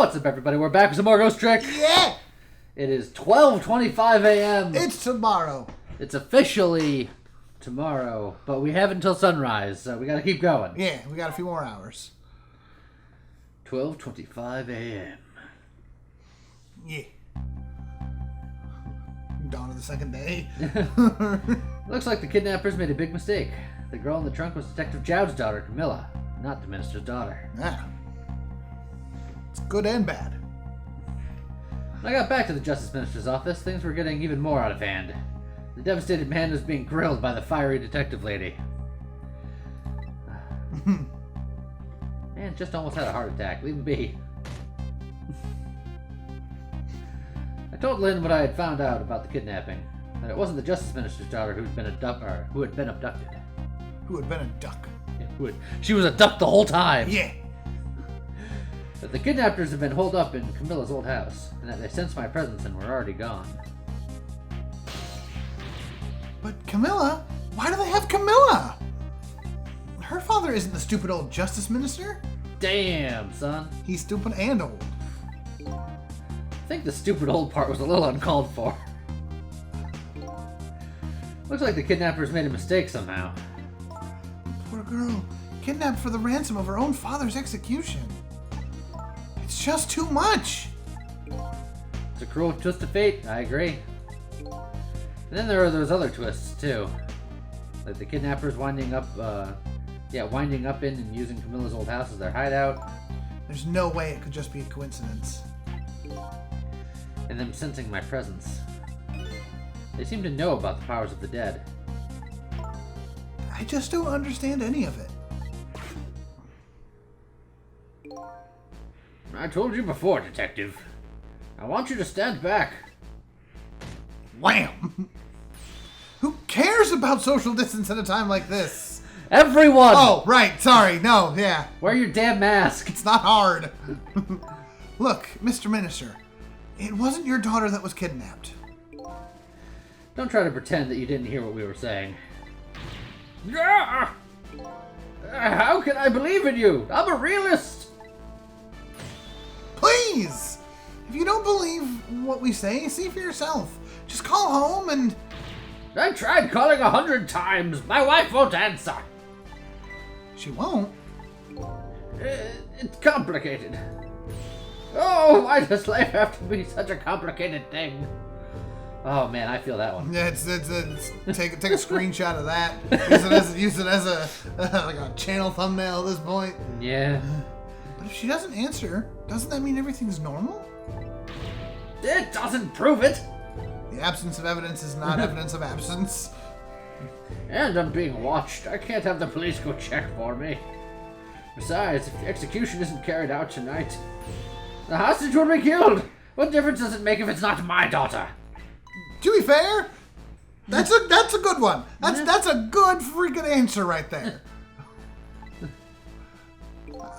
What's up, everybody? We're back with some more Ghost Trick. Yeah! It is 12:25 a.m. It's tomorrow. It's officially tomorrow, but we have until sunrise, so we gotta keep going. Yeah, we got a few more hours. 12:25 a.m. Yeah. Dawn of the second day. Looks like the kidnappers made a big mistake. The girl in the trunk was Detective Jowd's daughter, Camilla, not the minister's daughter. Yeah. It's good and bad. When I got back to the Justice Minister's office, things were getting even more out of hand. The devastated man was being grilled by the fiery detective lady. Man just almost had a heart attack. Leave him be. I told Lynn what I had found out about the kidnapping. That it wasn't the Justice Minister's daughter who had been abducted. Who had been a duck. Yeah, she was a duck the whole time. Yeah. That the kidnappers had been holed up in Camilla's old house, and that they sensed my presence and were already gone. But Camilla? Why do they have Camilla? Her father isn't the stupid old Justice Minister. Damn, son. He's stupid and old. I think the stupid old part was a little uncalled for. Looks like the kidnappers made a mistake somehow. Poor girl. Kidnapped for the ransom of her own father's execution. It's just too much. It's a cruel twist of fate, I agree. And then there are those other twists, too. Like the kidnappers winding up in and using Camilla's old house as their hideout. There's no way it could just be a coincidence. And them sensing my presence. They seem to know about the powers of the dead. I just don't understand any of it. I told you before, Detective. I want you to stand back. Wham! Who cares about social distance at a time like this? Everyone! Oh, right. Sorry. No, yeah. Wear your damn mask. It's not hard. Look, Mr. Minister, it wasn't your daughter that was kidnapped. Don't try to pretend that you didn't hear what we were saying. Yeah! How can I believe in you? I'm a realist! Please! If you don't believe what we say, see for yourself. Just call home and... I tried calling 100 times. My wife won't answer. She won't? It's complicated. Oh, why does life have to be such a complicated thing? Oh man, I feel that one. Yeah, take a screenshot of that. Use it as a like a channel thumbnail at this point. Yeah. But if she doesn't answer, doesn't that mean everything's normal? It doesn't prove it. The absence of evidence is not evidence of absence. And I'm being watched. I can't have the police go check for me. Besides, if the execution isn't carried out tonight, the hostage will be killed. What difference does it make if it's not my daughter? To be fair, that's a good one. That's a good freaking answer right there.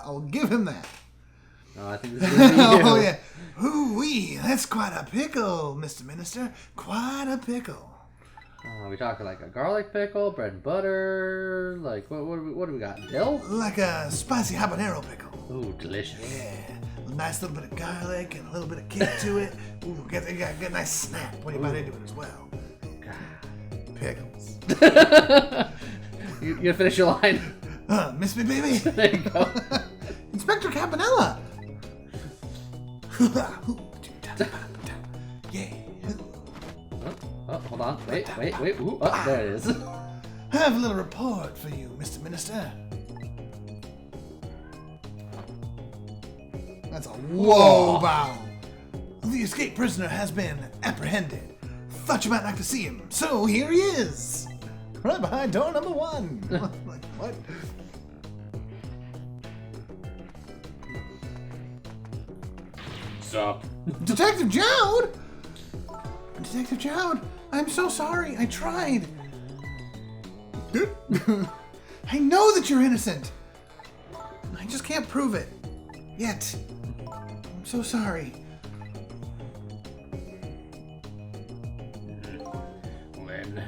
I'll give him that. Oh, I think this is gonna be you. Oh yeah. Ooh-wee, that's quite a pickle, Mr. Minister. Quite a pickle. Oh, we talking like a garlic pickle, bread and butter, like what do we got? Dill? Like a spicy habanero pickle. Ooh, delicious. Yeah. A nice little bit of garlic and a little bit of kick to it. Ooh, get a nice snap when you bite into it as well. Pickles. You gonna finish your line? Miss me, baby? There you go. Inspector Campanella. Yeah. Oh, hold on. Wait. Ooh, oh, there it is. I have a little report for you, Mr. Minister. That's a whoa bow. The escaped prisoner has been apprehended. Thought you might like to see him, so here he is. Right behind door number 1. Like, what? Sup? Detective Jowd! Detective Jowd, I'm so sorry. I tried. I know that you're innocent. I just can't prove it. Yet. I'm so sorry. Lynn,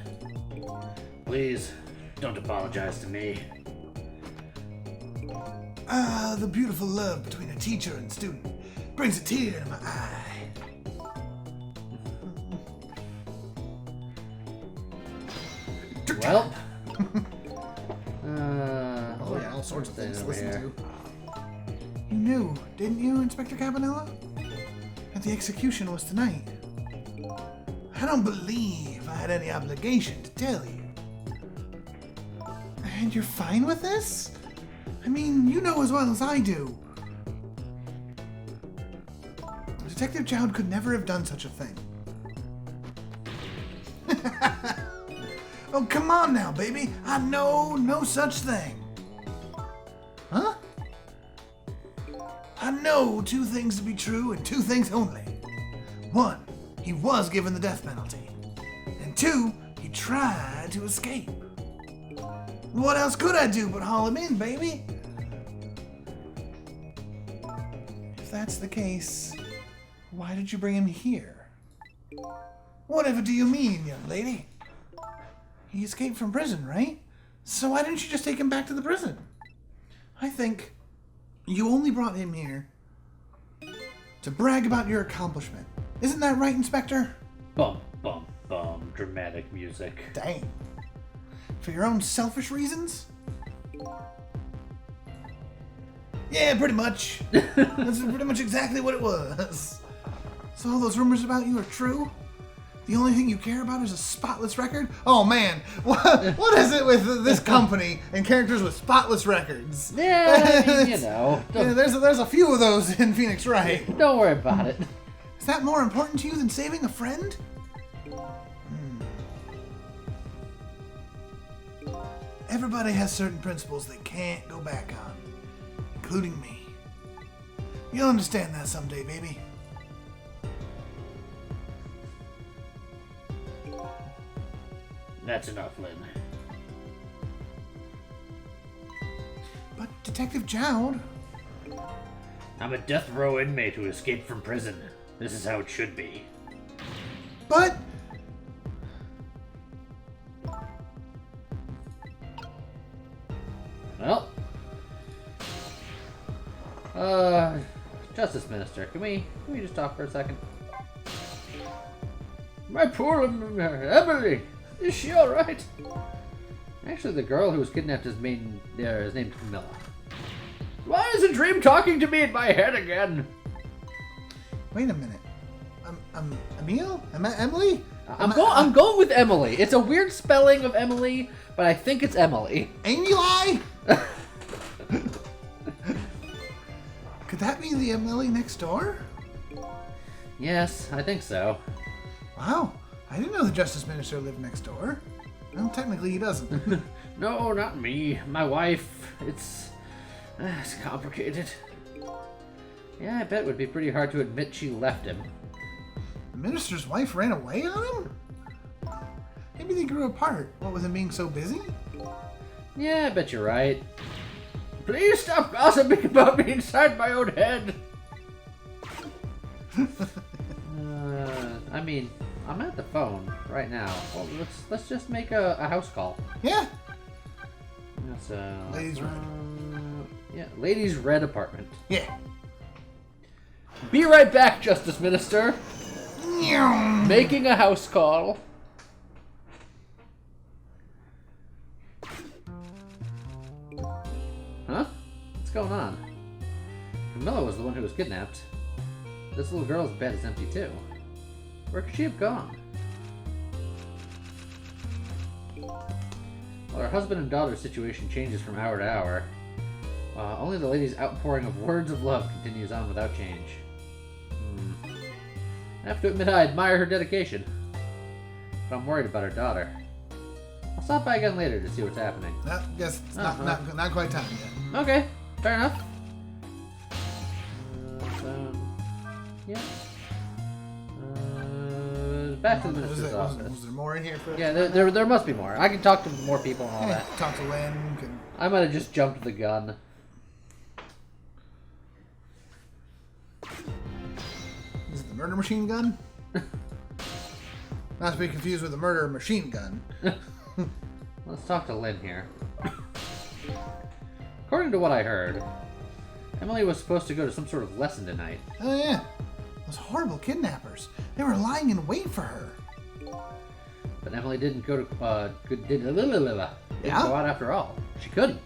please don't apologize to me. The beautiful love between a teacher and student Brings a tear to my eye. Well. Oh yeah, all sorts of things to over listen here. to. You knew, didn't you, Inspector Cabanella? That the execution was tonight. I don't believe I had any obligation to tell you. And you're fine with this? I mean, you know as well as I do. Detective Jowd could never have done such a thing. Oh, come on now, baby. I know no such thing. Huh? I know two things to be true and two things only. One, he was given the death penalty. And two, he tried to escape. What else could I do but haul him in, baby? If that's the case, why did you bring him here? Whatever do you mean, young lady? He escaped from prison, right? So why didn't you just take him back to the prison? I think you only brought him here to brag about your accomplishment. Isn't that right, Inspector? Bum, bum, bum. Dramatic music. Dang. For your own selfish reasons? Yeah, pretty much. That's pretty much exactly what it was. So all those rumors about you are true? The only thing you care about is a spotless record? Oh man, what is it with this company and characters with spotless records? Yeah, I mean, you know. Yeah, there's a few of those in Phoenix Wright. Don't worry about it. Is that more important to you than saving a friend? Everybody has certain principles they can't go back on, including me. You'll understand that someday, baby. That's enough, Lynn. But Detective Jowd... I'm a death row inmate who escaped from prison. This is how it should be. But... Well. Justice Minister, can we just talk for a second? My poor Emily! Is she alright? Actually, the girl who was kidnapped is named Camilla. Why is a dream talking to me in my head again? Wait a minute. Emile? Emily? I'm going with Emily. It's a weird spelling of Emily, but I think it's Emily. Emily? Could that be the Emily next door? Yes, I think so. Wow. I didn't know the Justice Minister lived next door. Well, technically he doesn't. No, not me. My wife. It's complicated. Yeah, I bet it would be pretty hard to admit she left him. The minister's wife ran away on him? Maybe they grew apart, what with him being so busy? Yeah, I bet you're right. Please stop gossiping about me inside my own head. I mean, I'm at the phone right now. Well, let's just make a house call. Yeah. That's Ladies Red. Yeah, Ladies Red apartment. Yeah. Be right back, Justice Minister. Meow. Making a house call. Huh? What's going on? Camilla was the one who was kidnapped. This little girl's bed is empty too. Where could she have gone? Well, her husband and daughter's situation changes from hour to hour. Only the lady's outpouring of words of love continues on without change. I have to admit I admire her dedication. But I'm worried about her daughter. I'll stop by again later to see what's happening. Yes, it's not quite time yet. Okay, fair enough. Yeah. Back to the minister's office. Was there more in here? Yeah, there must be more. I can talk to more people and all that. Talk to Lynn. I might have just jumped the gun. Is it the murder machine gun? Not to be confused with the murder machine gun. Let's talk to Lynn here. According to what I heard, Emily was supposed to go to some sort of lesson tonight. Oh yeah, those horrible kidnappers. They were lying in wait for her. But Emily didn't go to Yeah? go out after all. She couldn't.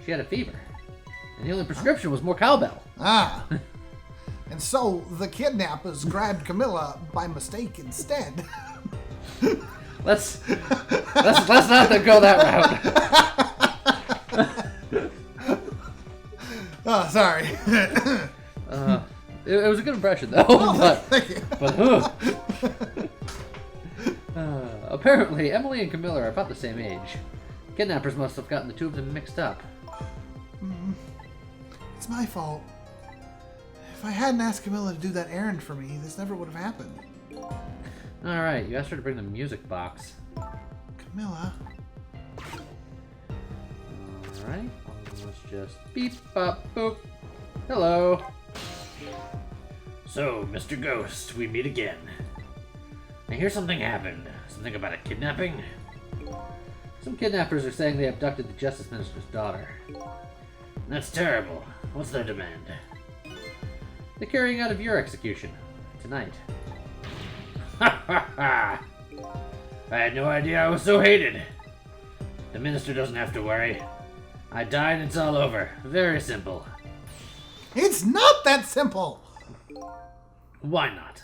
She had a fever. And the only prescription was more cowbell. Ah. And so the kidnappers grabbed Camilla by mistake instead. Let's not go that route. Oh, sorry. It was a good impression though. Thank you. Apparently, Emily and Camilla are about the same age. Kidnappers must have gotten the two of them mixed up. It's my fault. If I hadn't asked Camilla to do that errand for me, this never would have happened. Alright, you asked her to bring the music box. Camilla? Alright, let's just beep, bop, boop. Hello. So, Mr. Ghost, we meet again. I hear something happened. Something about a kidnapping? Some kidnappers are saying they abducted the Justice Minister's daughter. That's terrible. What's their demand? The carrying out of your execution. Tonight. Ha ha ha! I had no idea I was so hated. The minister doesn't have to worry. I died and it's all over. Very simple. It's not that simple! Why not?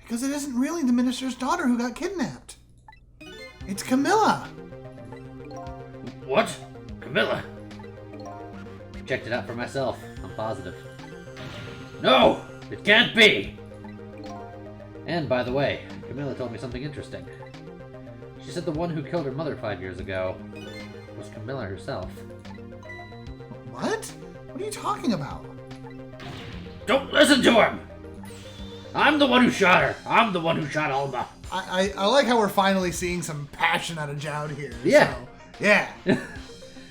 Because it isn't really the minister's daughter who got kidnapped. It's Camilla! What? Camilla? Checked it out for myself. I'm positive. No! It can't be! And by the way, Camilla told me something interesting. She said the one who killed her mother 5 years ago was Camilla herself. What? What are you talking about? Don't listen to him! I'm the one who shot her. I'm the one who shot Alma. I like how we're finally seeing some passion out of Jowd here. Yeah. So, yeah.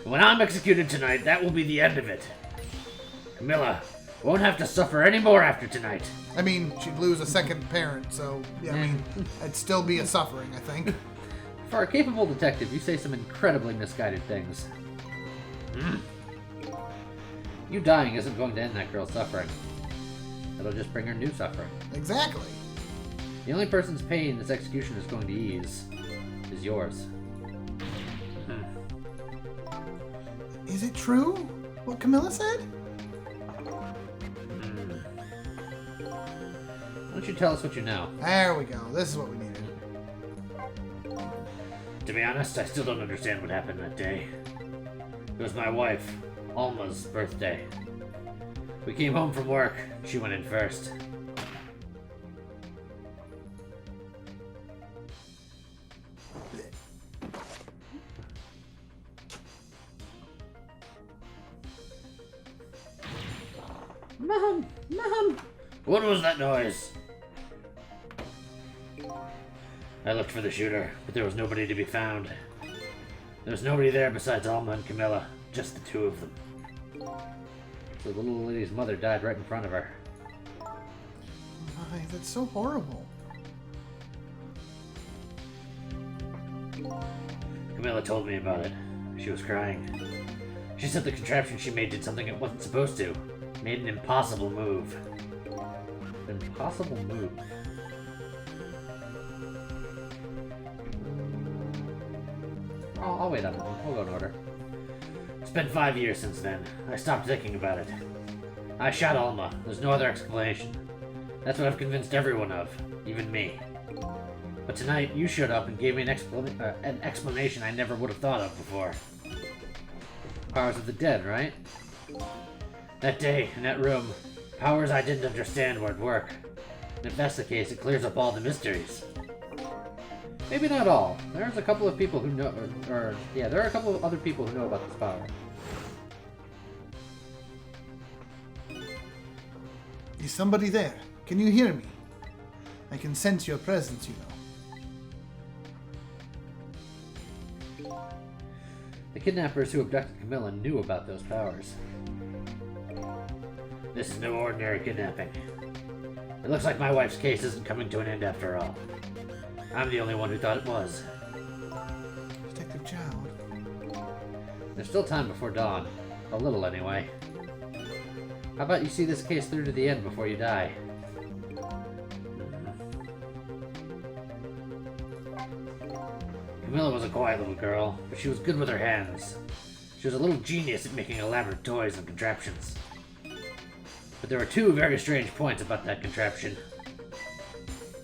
When I'm executed tonight, that will be the end of it. Camilla won't have to suffer any more after tonight. I mean, she'd lose a second parent, so, yeah, I mean, it'd still be a suffering, I think. For a capable detective, you say some incredibly misguided things. You dying isn't going to end that girl's suffering. It'll just bring her new suffering. Exactly. The only person's pain this execution is going to ease is yours. Is it true, what Camilla said? Why don't you tell us what you know? There we go. This is what we needed. To be honest, I still don't understand what happened that day. It was my wife, Alma's birthday. We came home from work. She went in first. Mom! Mom! What was that noise? I looked for the shooter, but there was nobody to be found. There was nobody there besides Alma and Camilla, just the two of them. The little lady's mother died right in front of her. My, that's so horrible. Camilla told me about it. She was crying. She said the contraption she made did something it wasn't supposed to. Made an impossible move. Impossible move? I'll wait on it. We'll go in order. It's been 5 years since then. I stopped thinking about it. I shot Alma. There's no other explanation. That's what I've convinced everyone of. Even me. But tonight, you showed up and gave me an explanation I never would have thought of before. Powers of the dead, right? That day, in that room, powers I didn't understand were at work. And if that's the case, it clears up all the mysteries. Maybe not all. There's a couple of people who know, there are a couple of other people who know about this power. Is somebody there? Can you hear me? I can sense your presence, you know. The kidnappers who abducted Camilla knew about those powers. This is no ordinary kidnapping. It looks like my wife's case isn't coming to an end after all. I'm the only one who thought it was. Detective Jowd. There's still time before dawn. A little, anyway. How about you see this case through to the end before you die? Camilla was a quiet little girl, but she was good with her hands. She was a little genius at making elaborate toys and contraptions. But there were two very strange points about that contraption.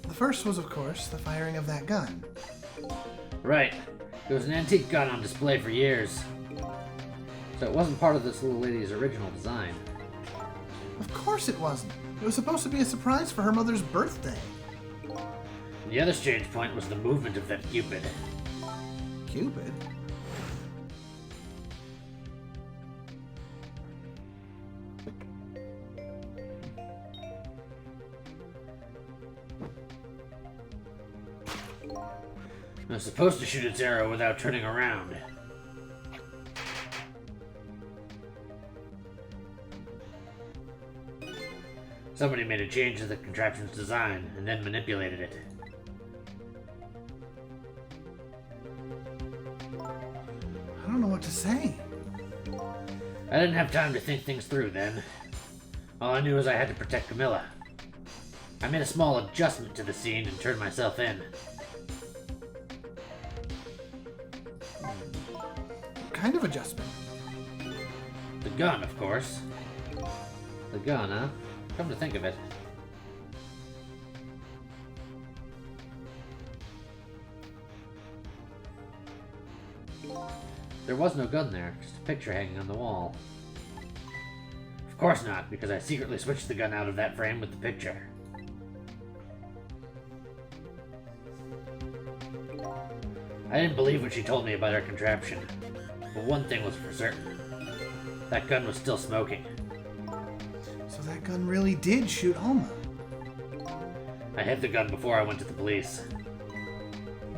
The first was, of course, the firing of that gun. Right. It was an antique gun on display for years. So it wasn't part of this little lady's original design. Of course it wasn't. It was supposed to be a surprise for her mother's birthday. The other strange point was the movement of that Cupid. Cupid? It was supposed to shoot its arrow without turning around. Somebody made a change to the contraption's design and then manipulated it. I don't know what to say. I didn't have time to think things through then. All I knew was I had to protect Camilla. I made a small adjustment to the scene and turned myself in. What kind of adjustment? The gun, of course. The gun, huh? Come to think of it. There was no gun there, just a picture hanging on the wall. Of course not, because I secretly switched the gun out of that frame with the picture. I didn't believe what she told me about her contraption, but one thing was for certain. That gun was still smoking. So that gun really did shoot Alma. I hid the gun before I went to the police.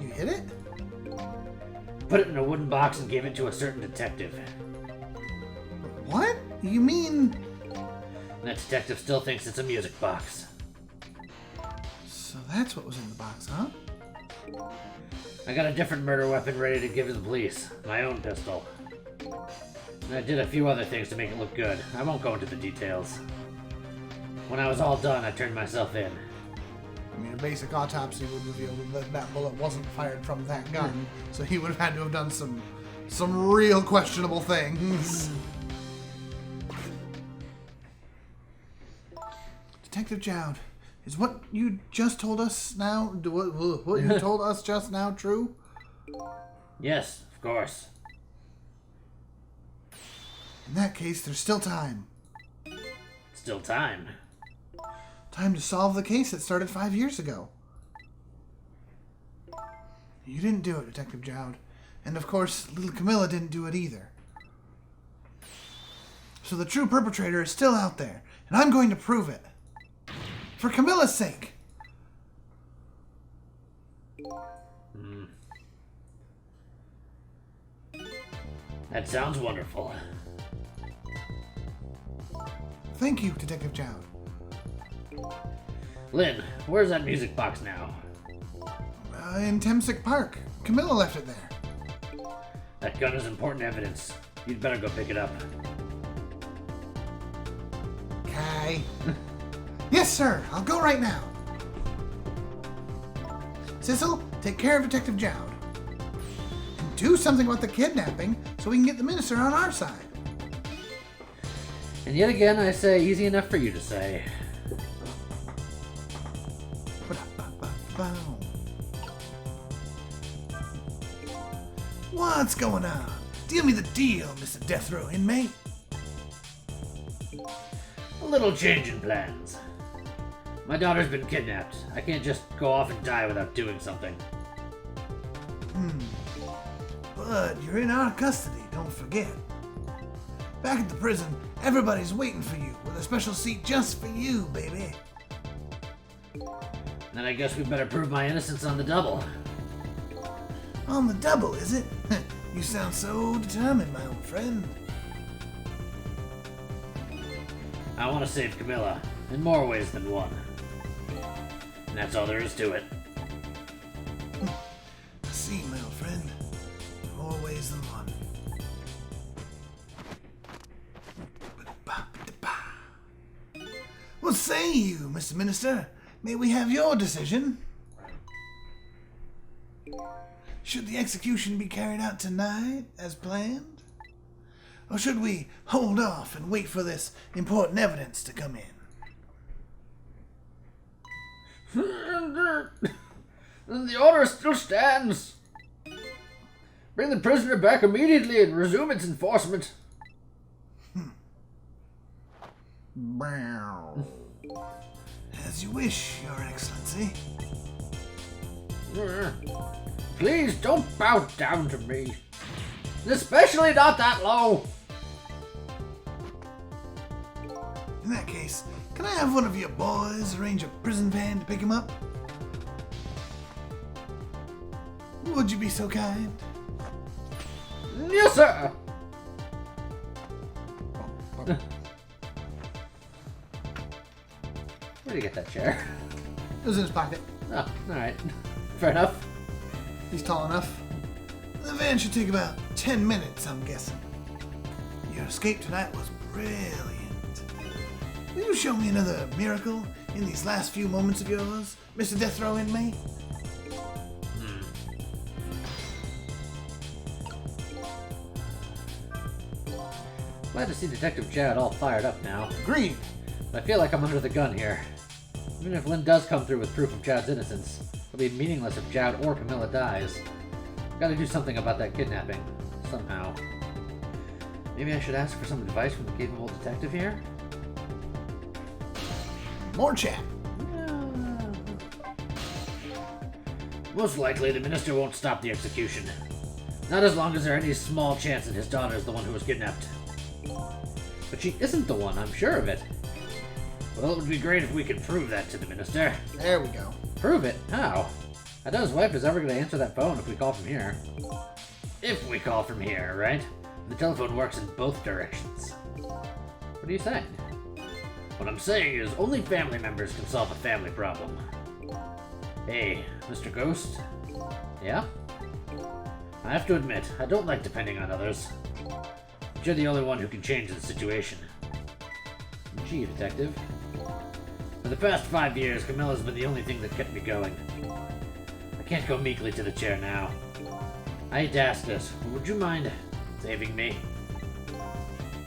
You hid it? Put it in a wooden box and gave it to a certain detective. What? You mean... And that detective still thinks it's a music box. So that's what was in the box, huh? I got a different murder weapon ready to give to the police. My own pistol. And I did a few other things to make it look good. I won't go into the details. When I was all done, I turned myself in. I mean, a basic autopsy would reveal that that bullet wasn't fired from that gun, so he would have had to have done some real questionable things. Detective Jowd, is what you just told us now, what you told us just now true? Yes, of course. In that case, there's still time. Still time. Time to solve the case that started 5 years ago. You didn't do it, Detective Jowd. And of course, little Camilla didn't do it either. So the true perpetrator is still out there, and I'm going to prove it. For Camilla's sake. That sounds wonderful. Thank you, Detective Jowd. Lynn, where's that music box now? In Temsic Park. Camilla left it there. That gun is important evidence. You'd better go pick it up. Kai. Yes, sir. I'll go right now. Sissel, take care of Detective Jowd. And do something about the kidnapping so we can get the minister on our side. And yet again, I say easy enough for you to say. What's going on? Deal me the deal, Mr. Death Row inmate. A little change in plans. My daughter's been kidnapped. I can't just go off and die without doing something. But you're in our custody, don't forget. Back at the prison, everybody's waiting for you with a special seat just for you, baby. Then I guess we better prove my innocence on the double. On the double, is it? You sound so determined, my old friend. I want to save Camilla, in more ways than one. And that's all there is to it. I see, my old friend. In more ways than one. What say you, Mr. Minister? May we have your decision? Should the execution be carried out tonight, as planned? Or should we hold off and wait for this important evidence to come in? The order still stands. Bring the prisoner back immediately and resume its enforcement. As you wish, Your Excellency. Please don't bow down to me. Especially not that low. In that case, can I have one of your boys arrange a prison van to pick him up? Would you be so kind? Yes, sir. Where'd you get that chair? It was in his pocket. Oh, alright. Fair enough. He's tall enough. The van should take about 10 minutes, I'm guessing. Your escape tonight was brilliant. Will you show me another miracle in these last few moments of yours, Mr. Death Row inmate? Glad to see Detective Chad all fired up now. Agreed. But I feel like I'm under the gun here. Even if Lynn does come through with proof of Chad's innocence, it'll be meaningless if Chad or Camilla dies. Gotta do something about that kidnapping. Somehow. Maybe I should ask for some advice from the capable detective here? More chat. Most likely the minister won't stop the execution. Not as long as there's any small chance that his daughter is the one who was kidnapped. But she isn't the one, I'm sure of it. Well, it would be great if we could prove that to the minister. There we go. Prove it? How? I doubt his wife is ever going to answer that phone if we call from here. If we call from here, right? The telephone works in both directions. What are you saying? What I'm saying is only family members can solve a family problem. Hey, Mr. Ghost? Yeah? I have to admit, I don't like depending on others. But you're the only one who can change the situation. Gee, detective. For the past 5 years, Camilla's been the only thing that kept me going. I can't go meekly to the chair now. I hate to ask this, but would you mind saving me?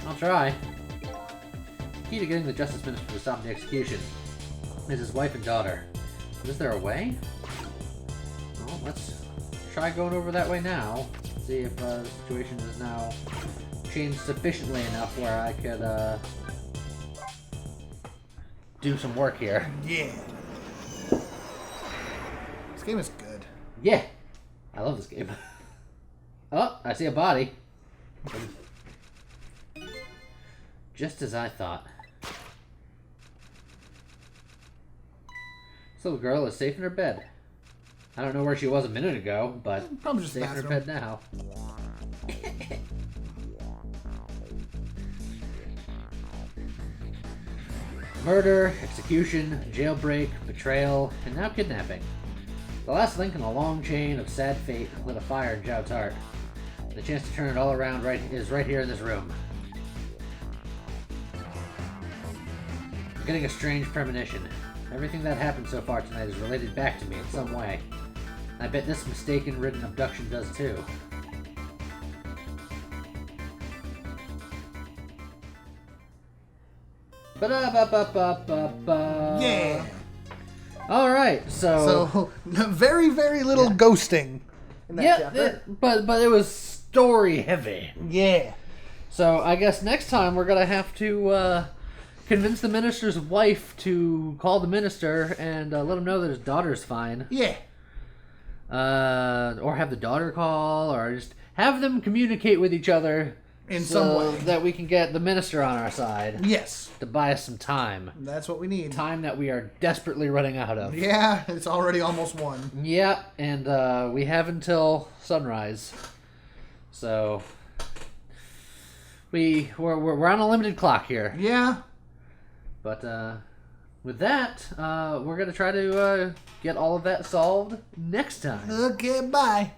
I'll try. The key to getting the Justice Minister to stop the execution is his wife and daughter. But is there a way? Well, let's try going over that way now. See if the situation is now changed sufficiently enough where I could do some work here. Yeah. This game is good. Yeah, I love this game. Oh, I see a body. Just as I thought. This little girl is safe in her bed. I don't know where she was a minute ago, but Probably just the safe in her bathroom. bed now. Murder, execution, jailbreak, betrayal, and now kidnapping. The last link in a long chain of sad fate lit a fire in Zhao's heart. The chance to turn it all around is right here in this room. I'm getting a strange premonition. Everything that happened so far tonight is related back to me in some way. I bet this mistaken-ridden abduction does too. Ba-da-ba-ba-ba-ba-ba. Yeah. All right, So, very, very little ghosting in that yeah, chapter. but it was story heavy. Yeah. So I guess next time we're gonna have to convince the minister's wife to call the minister and let him know that his daughter's fine. Yeah. Or have the daughter call, or just have them communicate with each other In some way. that we can get the minister on our side Yes. to buy us some time. That's what we need. Time that we are desperately running out of. Yeah, it's already almost 1. Yeah, and we have until sunrise. So we're on a limited clock here. Yeah. But with that, we're gonna try to get all of that solved next time. Okay, bye.